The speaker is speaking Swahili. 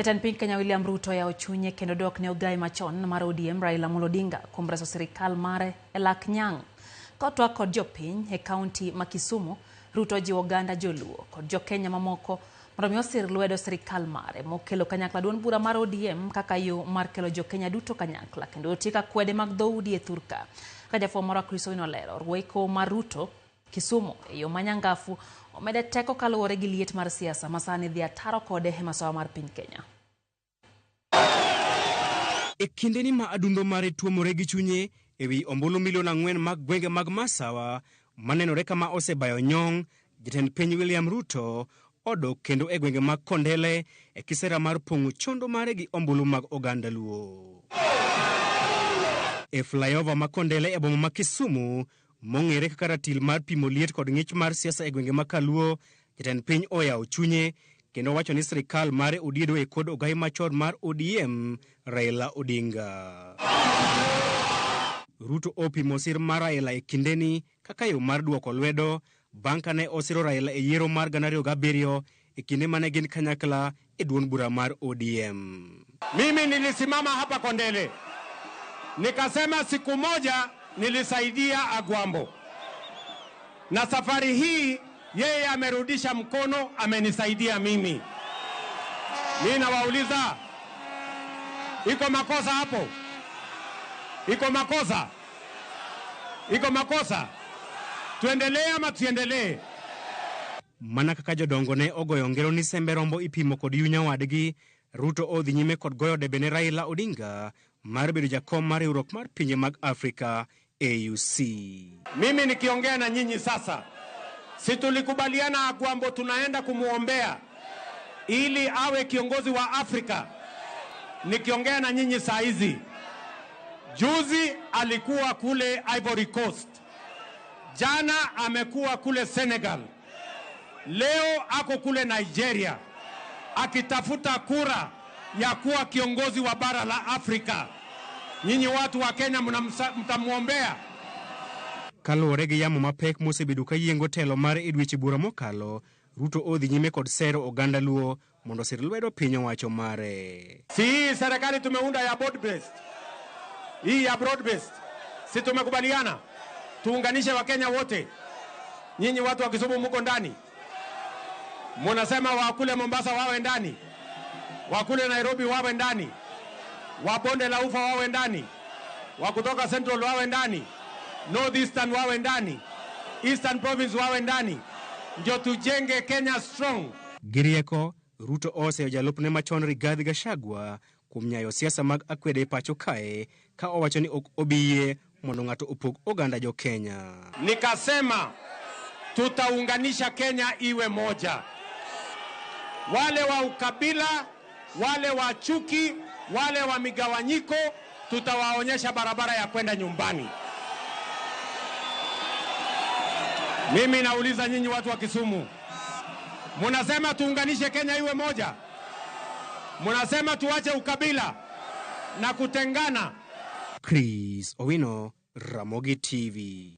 Jatend piny Kenya William Ruto ya ochunye kendo dok ne ogai machon mar ODM Raila Amolo Odinga kuom reso sirikal mare e lak nyang'. Kotwak kod jopiny e kaunti ma Kisumu, Ruto jiwo oganda joluo kod jokenya mamoko mondo mi osir lwedo sirikal mare mokelo kanyakla duond bura mar ODM kaka yo mar kelo jokenya duto kanyakla kendo tieka kwede mag dhoudi e thurka. Ka jafwambo moro Chris Owino olero rweko mar Ruto Kisumu e yo manyangafu omede teko kaluwore gi liet mar siasa masani dhi ataro kode e masawa mar piny Kenya. E kindeni ma adundo mare tuomore gi chunye ewi ombulu milion 4 mag gwenge mag masawa manenore kama osebayo nyong', jatend piny William Ruto odok kendo e gwenge mag Kondele e kisera mar pong'o chondo mare gi ombulu mag oganda luo. E flyover ma Kondele e boma ma Kisumu mong'ere kaka ratil mar pimo liet kod ng'ich mar siasa e gwenge ma Kaluo, jatend piny oyawo chunye kendo wacho ni sirikal mare odiedo e kod ogai machon mar ODM Raila Odinga. Ruto opimo sir mar Raila e kindeni kaka yo mar duoko lwedo bang' kane osiro Raila e yiero mar 2007 e kinde mane gin kanyakla e duond bura mar ODM. Mimi nilisimama hapa Kondele nikasema siku moja nilisaidia Agwambo, na safari hii yeye amerudisha mkono, amenisaidia mimi. Mimi nawauliza, iko makosa hapo? Iko makosa? Iko makosa? Tuendelee ama tuendelee? Mana kaka jodongo ne ogoyo ngero ni sembe rombo ipimo kod yunya wadgi, Ruto odhi nyime kod goyo debe ne Raila Odinga mar bedo jakom mar riwruok mar pinje mag Afrika AUC. Mimi nikiongea na nyinyi sasa, si tulikubaliana Agwambo tunaenda kumuombea ili awe kiongozi wa Afrika. Nikiongea na nyinyi saa hizi, juzi alikuwa kule Ivory Coast, jana amekuwa kule Senegal, leo ako kule Nigeria akitafuta kura ya kuwa kiongozi wa bara la Afrika. Nyinyi watu wa Kenya mtamuombea? Kaluwore gi yamo mapek mosebedo ka yiengo telo mare e dweche bura mokalo, Ruto odhi nyime kod sero oganda luo mondo sir lwedo piny owacho mare. Si hii serikali tumeunda ya broad based, hii ya broad based, si tumekubaliana tuunganishe wa Kenya wote? Nyinyi watu wa Kisumu mko ndani, mnasema wa kule Mombasa wawe ndani, wa kule Nairobi wawe ndani, wa Bonde la Ufa wawe ndani, wa kutoka Central wawe ndani, North Eastern wawe ndani, Eastern Province wawe ndani, ndio tujenge Kenya strong. Girieko, Ruto oseyo jalupne machon Rigathi Gachagua kuom nyayo siasa mag akwede pacho kae ka owacho ni ok obiye mondo ng'ato opog oganda jo Kenya. Nikasema tutaunganisha Kenya iwe moja. Wale wa ukabila, wale wa chuki, wale wa migawanyiko, tutawaonyesha barabara ya kwenda nyumbani. Mimi nauliza nyinyi watu wa Kisumu, munasema tuunganishe Kenya iwe moja? Munasema tuache ukabila na kutengana? Chris Owino, Ramogi TV.